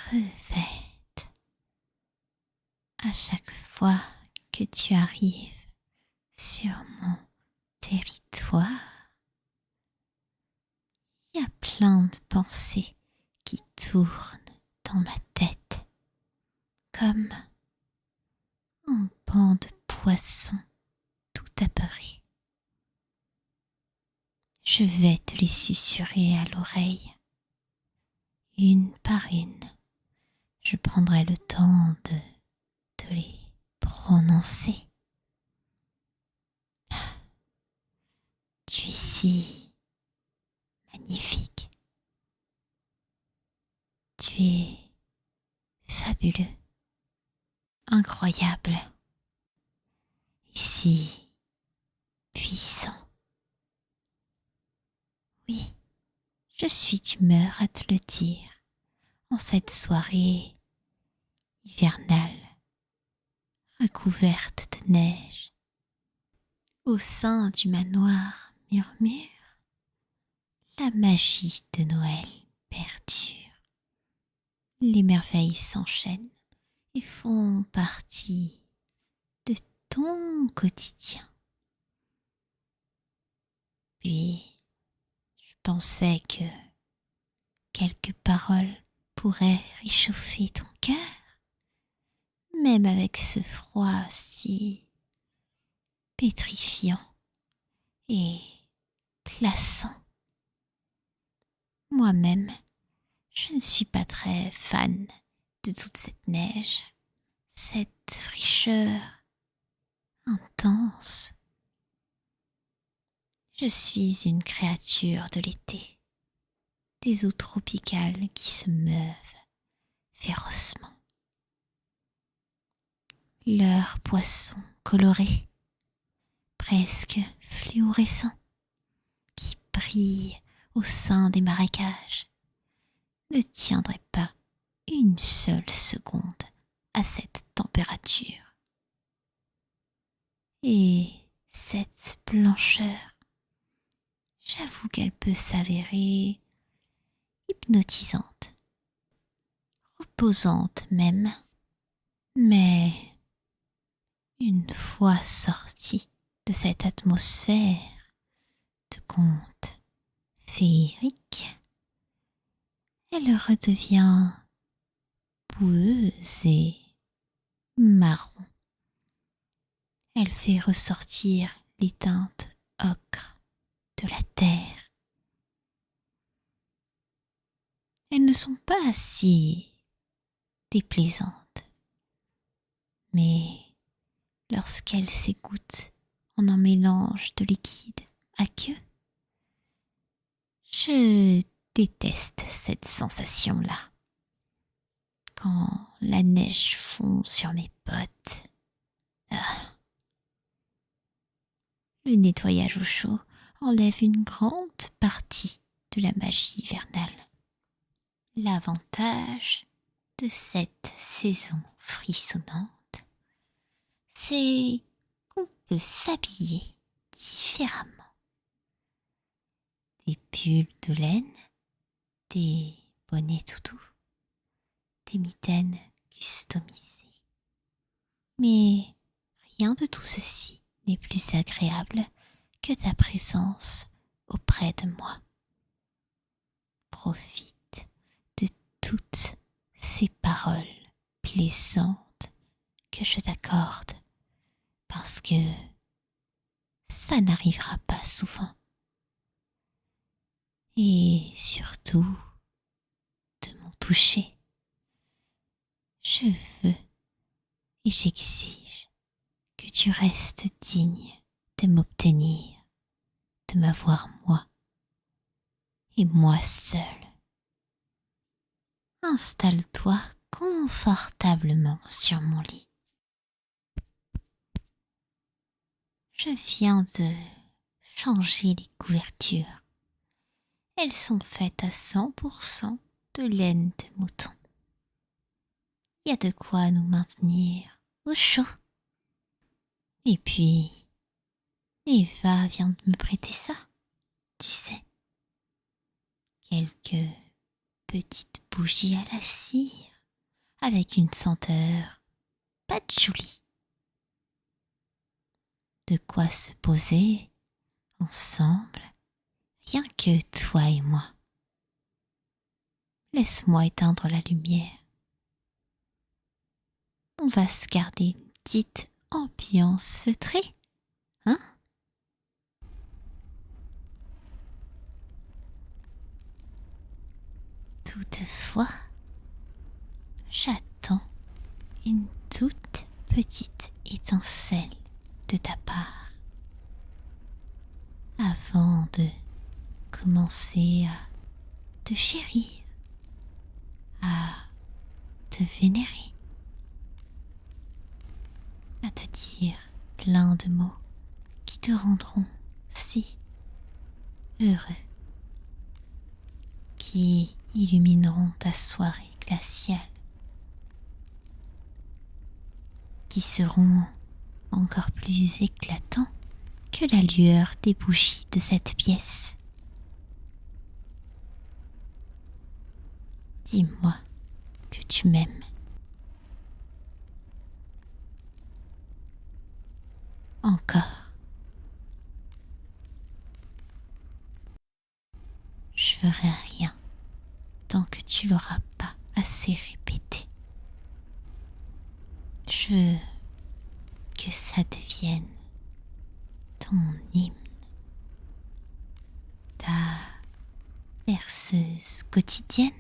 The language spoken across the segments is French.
crevette. À chaque fois que tu arrives sur mon territoire, il y a plein de pensées qui tournent dans ma tête, comme un banc de poissons tout apeurés. Je vais te les susurrer à l'oreille, une par une. Je prendrai le temps de te les prononcer. Tu es si magnifique. Tu es fabuleux, incroyable et si puissant. Oui, je suis d'humeur à te le dire en cette soirée hivernale recouverte de neige. Au sein du manoir murmure la magie de Noël perdure. Les merveilles s'enchaînent et font partie de ton quotidien. Puis, je pensais que quelques paroles pourraient réchauffer ton cœur, même avec ce froid si pétrifiant et glaçant. Moi-même, je ne suis pas très fan de toute cette neige, cette fraîcheur intense. Je suis une créature de l'été, des eaux tropicales qui se meuvent férocement. Leurs poissons colorés, presque fluorescents, qui brillent au sein des marécages, ne tiendraient pas une seule seconde à cette température. Et cette blancheur, j'avoue qu'elle peut s'avérer hypnotisante, reposante même, mais une fois sortie de cette atmosphère de conte féerique, elle redevient boueuse et marron. Elle fait ressortir les teintes ocre de la terre. Elles ne sont pas si déplaisantes, mais lorsqu'elles s'égouttent en un mélange de liquide aqueux, je déteste cette sensation-là. Quand la neige fond sur mes bottes, le nettoyage au chaud enlève une grande partie de la magie hivernale. L'avantage de cette saison frissonnante, c'est qu'on peut s'habiller différemment. Des pulls de laine, des bonnets tout doux, des mitaines customisées. Mais rien de tout ceci n'est plus agréable que ta présence auprès de moi. Profite de toutes ces paroles plaisantes que je t'accorde parce que ça n'arrivera pas souvent. Et surtout, de mon toucher, je veux et j'exige que tu restes digne de m'obtenir, de m'avoir moi, et moi seule. Installe-toi confortablement sur mon lit. Je viens de changer les couvertures. Elles sont faites à 100% de laine de mouton. Il y a de quoi nous maintenir au chaud. Et puis, Eva vient de me prêter ça, tu sais. Quelques petites bougies à la cire avec une senteur patchouli. De quoi se poser ensemble, rien que toi et moi. Laisse-moi éteindre la lumière. On va se garder une petite ambiance feutrée, hein? Toutefois, j'attends une toute petite étincelle de ta part avant de commencer à te chérir, à te vénérer, à te dire plein de mots qui te rendront si heureux, qui illumineront ta soirée glaciale, qui seront encore plus éclatants que la lueur des bougies de cette pièce. Dis-moi que tu m'aimes. Encore. Je ferai rien tant que tu l'auras pas assez répété. Je veux que ça devienne ton hymne, ta berceuse quotidienne.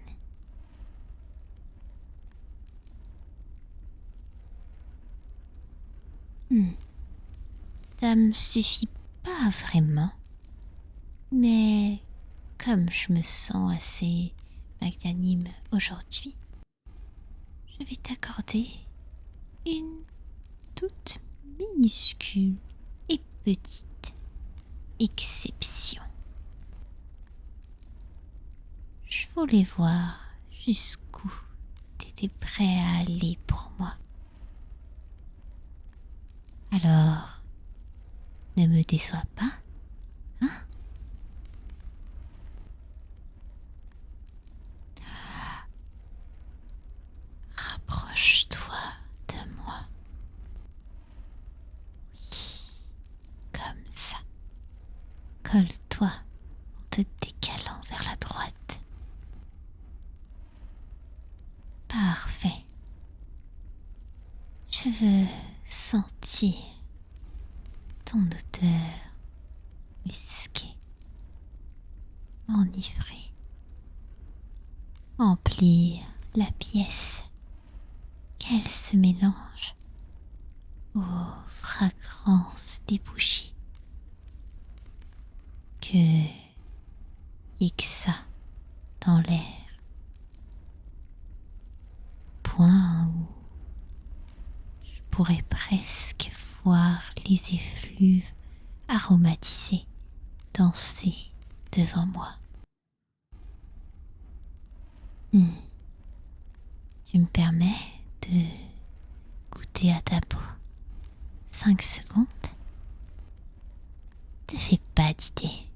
Ça me suffit pas vraiment, mais comme je me sens assez magnanime aujourd'hui, je vais t'accorder une toute minuscule et petite exception. Je voulais voir jusqu'où t'étais prêt à aller pour moi. Alors, ne me déçois pas, hein? Rapproche-toi de moi. Oui, comme ça. Colle-toi en te décalant vers la droite. Parfait. Je veux sentir ton odeur musquée, enivrée, emplir la pièce, qu'elle se mélange aux fragrances des bougies, que y ait que ça dans l'air, point où je pourrais presque voir les effluves aromatisés danser devant moi. Tu me permets de goûter à ta peau 5 secondes? Te fais pas d'idée.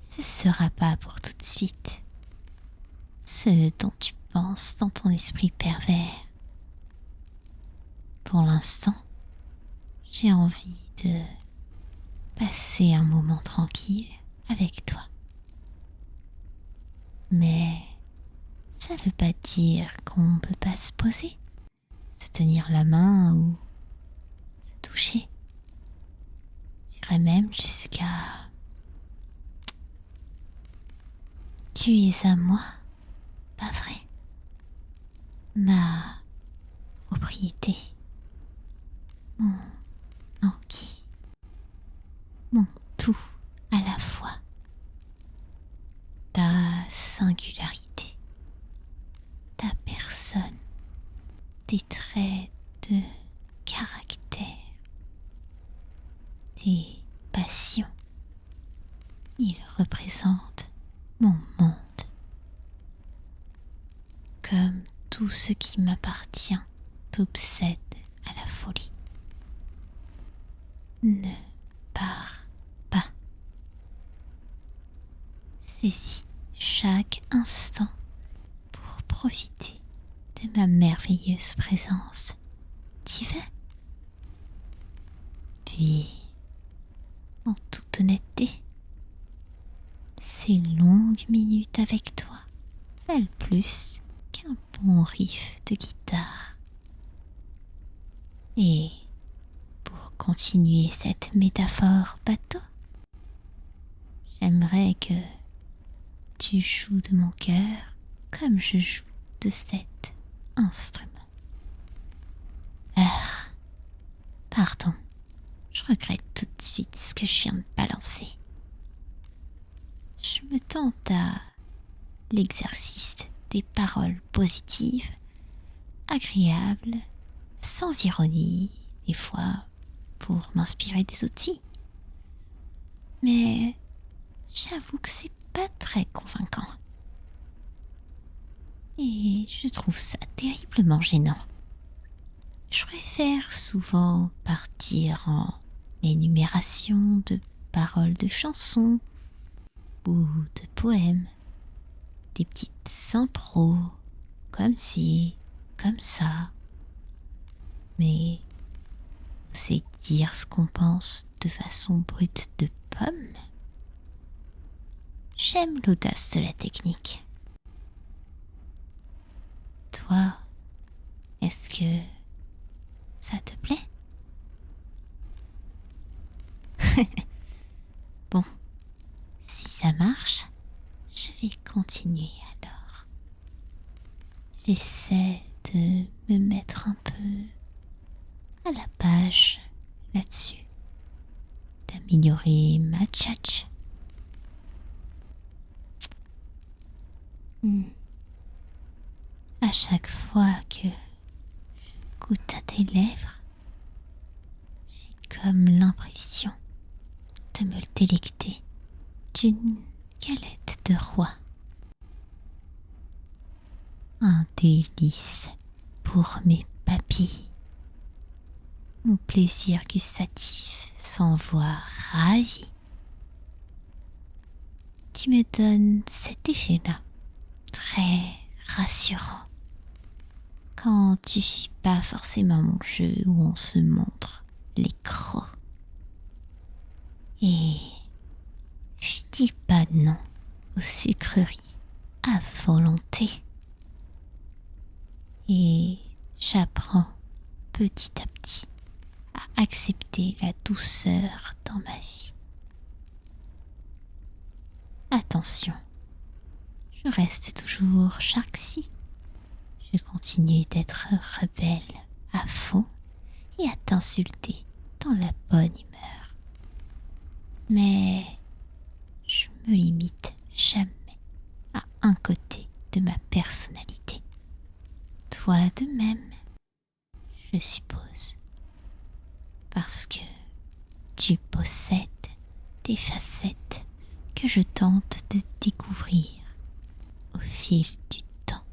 Ce sera pas pour tout de suite. Ce dont tu penses dans ton esprit pervers. Pour l'instant, j'ai envie de passer un moment tranquille avec toi. Mais ça veut pas dire qu'on peut pas se poser, se tenir la main ou se toucher. J'irais même jusqu'à... Tu es à moi, pas vrai? Ma propriété, mon enquis, mon tout à la fois. Ta singularité, ta personne, tes traits de caractère, tes passions. Ils représentent mon monde. Comme tout ce qui m'appartient t'obsède à la folie. Ne pars pas. Saisis chaque instant pour profiter de de ma merveilleuse présence. Tu veux? Puis, en toute honnêteté, ces longues minutes avec toi valent plus qu'un bon riff de guitare. Et pour continuer cette métaphore bateau, j'aimerais que tu joues de mon cœur comme je joue de cet instrument. Ah, pardon, je regrette tout de suite ce que je viens de balancer. Je me tente à l'exercice des paroles positives, agréables, sans ironie, des fois pour m'inspirer des autres filles. Mais j'avoue que c'est pas très convaincant. Et je trouve ça terriblement gênant. Je préfère souvent partir en énumération de paroles de chansons ou de poèmes, des petites impros, comme ci, comme ça. Mais c'est dire ce qu'on pense de façon brute de pomme. J'aime l'audace de la technique. Toi, est-ce que ça te plaît? Bon, si ça marche, je vais continuer alors. J'essaie de me mettre un peu à la page là-dessus, d'améliorer ma tchatch. À chaque fois que je goûte à tes lèvres, j'ai comme l'impression de me délecter d'une galette de roi. Un délice pour mes papilles. Mon plaisir gustatif s'envoie ravi. Tu me donnes cet effet-là, très rassurant, quand tu suis pas forcément mon jeu où on se montre les crocs. Et je dis pas non aux sucreries à volonté. Et j'apprends petit à petit à accepter la douceur dans ma vie. Attention, je reste toujours Sharksy. Je continue d'être rebelle à fond et à t'insulter dans la bonne humeur. Mais je me limite jamais à un côté de ma personnalité. Toi de même, je suppose. Parce que tu possèdes des facettes que je tente de découvrir au fil du temps.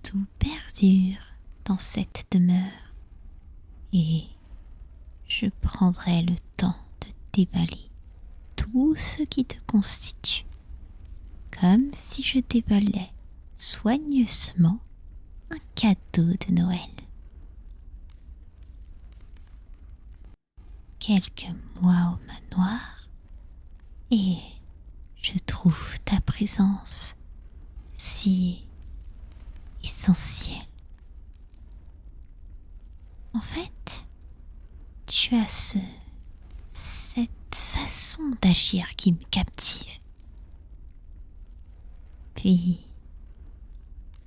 Tout perdure dans cette demeure et je prendrai le temps de déballer tout ce qui te constitue, comme si je déballais soigneusement un cadeau de Noël. Quelques mois au manoir et je trouve ta présence si essentielle. En fait, tu as cette façon d'agir qui me captive. Puis,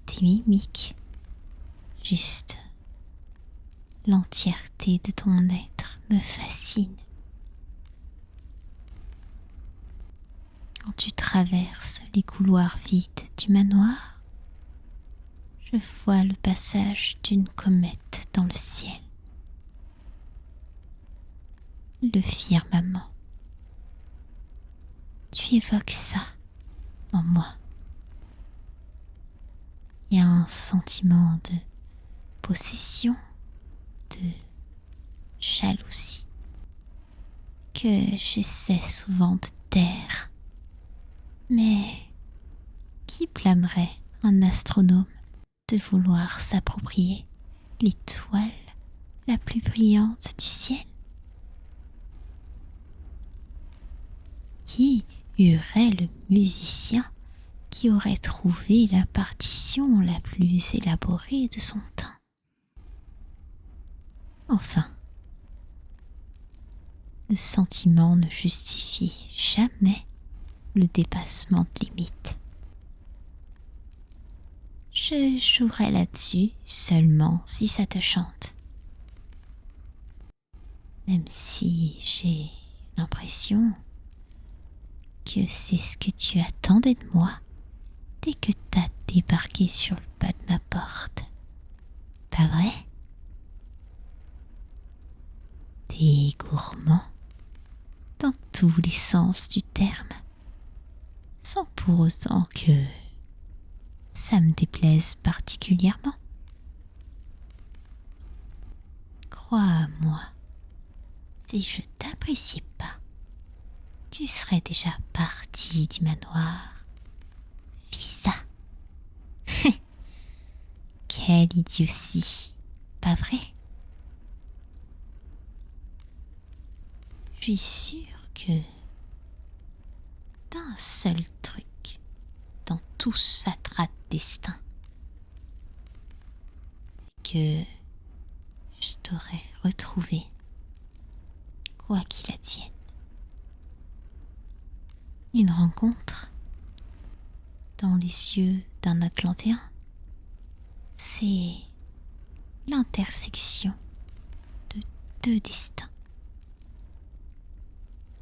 tes mimiques, juste l'entièreté de ton être me fascine. Quand tu traverses les couloirs vides du manoir, je vois le passage d'une comète dans le ciel. Le firmament. Tu évoques ça en moi. Il y a un sentiment de possession, de jalousie que j'essaie souvent de taire, mais qui blâmerait un astronome de vouloir s'approprier l'étoile la plus brillante du ciel? Qui eût le musicien qui aurait trouvé la partition la plus élaborée de son temps? Enfin, le sentiment ne justifie jamais le dépassement de limites. Je jouerai là-dessus seulement si ça te chante. Même si j'ai l'impression que c'est ce que tu attendais de moi dès que t'as débarqué sur le pas de ma porte. Pas vrai? T'es gourmand dans tous les sens du terme, sans pour autant que ça me déplaise particulièrement. Crois-moi, si je t'appréciais pas, tu serais déjà parti du manoir. Fis ça. Quelle idiotie, pas vrai? Je suis sûre que d'un seul truc dans tout ce fatras de destin, c'est que je t'aurais retrouvé, quoi qu'il advienne. Une rencontre dans les yeux d'un Atlantéen, c'est l'intersection de deux destins,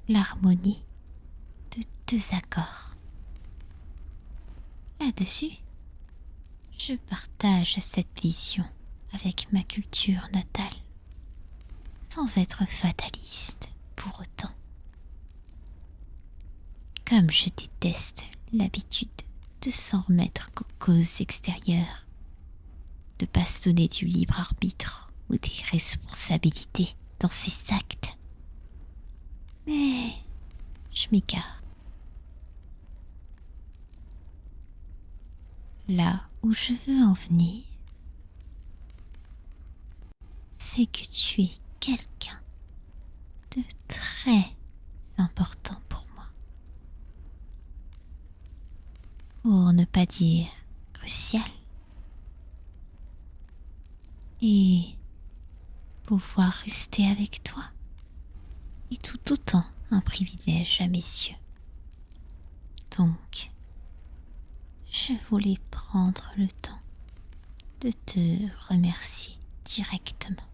l'harmonie de deux accords. Là-dessus, je partage cette vision avec ma culture natale, sans être fataliste pour autant. Comme je déteste l'habitude de s'en remettre qu'aux causes extérieures, de bastonner du libre arbitre ou des responsabilités dans ses actes. Mais je m'égare. Là où je veux en venir, c'est que tu es quelqu'un de très important pour moi. Pour ne pas dire crucial. Et pouvoir rester avec toi est tout autant un privilège à mes yeux. Donc, je voulais prendre le temps de te remercier directement.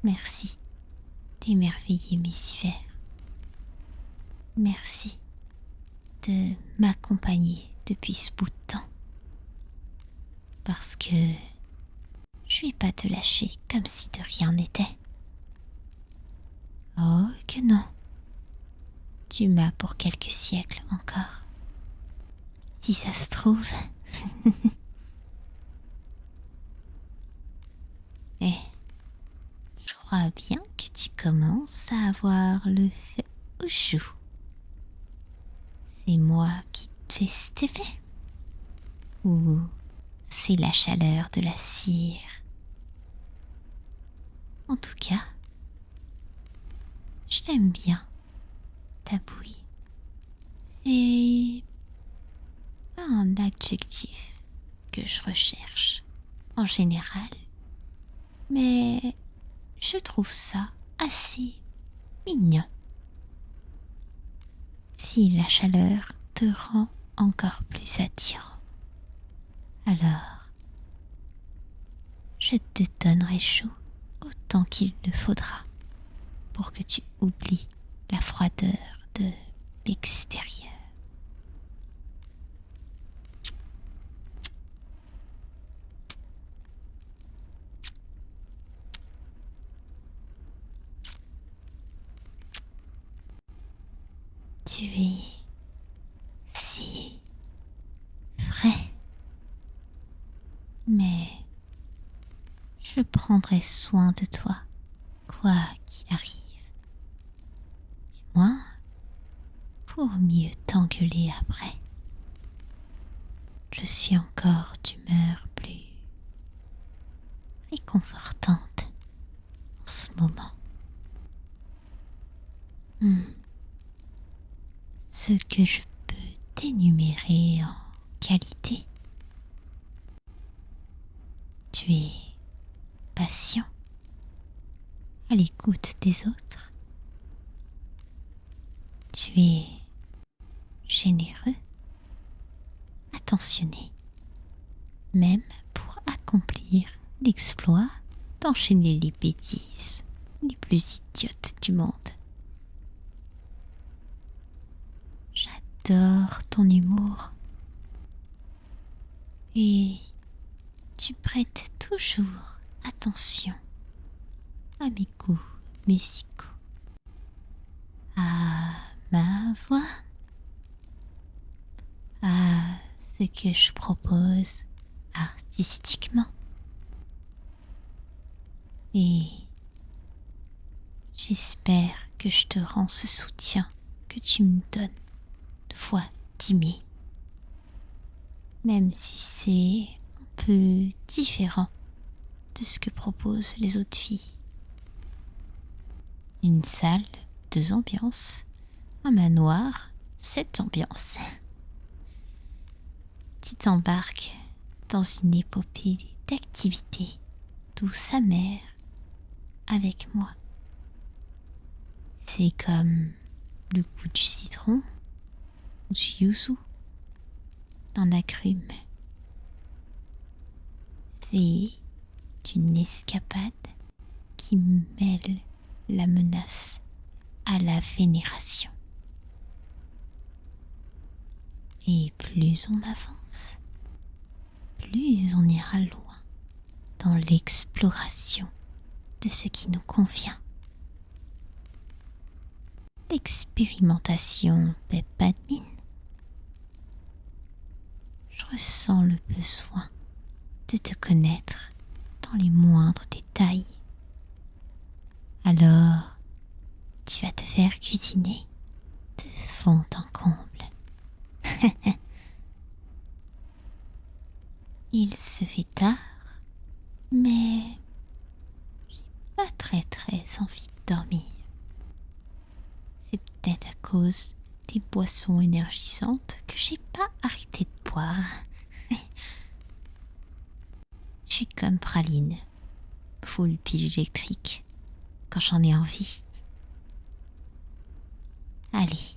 Merci d'émerveiller mes hivers. Merci de m'accompagner depuis ce bout de temps. Parce que je vais pas te lâcher comme si de rien n'était. Oh que non. Tu m'as pour quelques siècles encore. Si ça se trouve. Eh, je crois bien que tu commences à avoir le feu aux joues. C'est moi qui te fais cet effet? Ou c'est la chaleur de la cire? En tout cas, je l'aime bien, ta bouille. C'est pas un adjectif que je recherche en général, mais je trouve ça assez mignon. Si la chaleur te rend encore plus attirant, alors je te donnerai chaud autant qu'il le faudra pour que tu oublies la froideur de l'extérieur. Tu es si frais, mais je prendrai soin de toi, quoi qu'il arrive. Du moins, pour mieux t'engueuler après. je suis encore d'humeur plus réconfortante en ce moment. Ce que je peux t'énumérer en qualité. Tu es patient, à l'écoute des autres. Tu es généreux, attentionné, même pour accomplir l'exploit d'enchaîner les bêtises les plus idiotes du monde. J'adore ton humour et tu prêtes toujours attention à mes goûts musicaux, à ma voix, à ce que je propose artistiquement. Et j'espère que je te rends ce soutien que tu me donnes fois 10 000. Même si c'est un peu différent de ce que proposent les autres filles. Une salle, 2 ambiances, un manoir, 7 ambiances. Tu t'embarques dans une épopée d'activités douce amère avec moi. C'est comme le goût du citron, du yuzu, d'un agrume. C'est une escapade qui mêle la menace à la vénération. Et plus on avance, plus on ira loin dans l'exploration de ce qui nous convient. L'expérimentation paie pas de mine. Je ressens le besoin de te connaître dans les moindres détails. Alors, tu vas te faire cuisiner de fond en comble. Il se fait tard, mais j'ai pas très envie de dormir. C'est peut-être à cause des boissons énergisantes que j'ai pas arrêté de boire. Je suis comme Praline, full pile électrique quand j'en ai envie. Allez,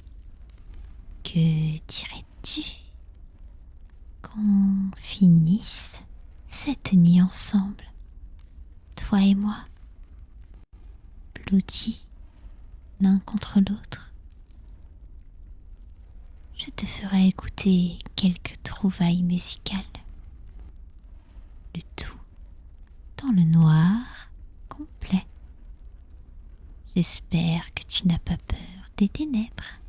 que dirais-tu qu'on finisse cette nuit ensemble, toi et moi, blottis l'un contre l'autre? Je te ferai écouter quelques trouvailles musicales, le tout dans le noir complet. J'espère que tu n'as pas peur des ténèbres.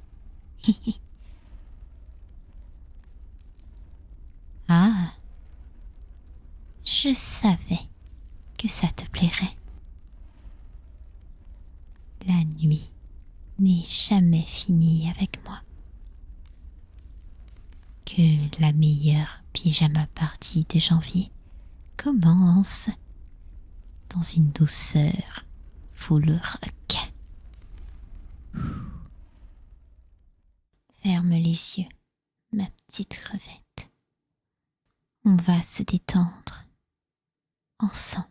Ah, je savais que ça te plairait. La nuit n'est jamais finie avec moi. Que la meilleure pyjama party de janvier commence dans une douceur full rock. Ferme les yeux, ma petite crevette. On va se détendre ensemble.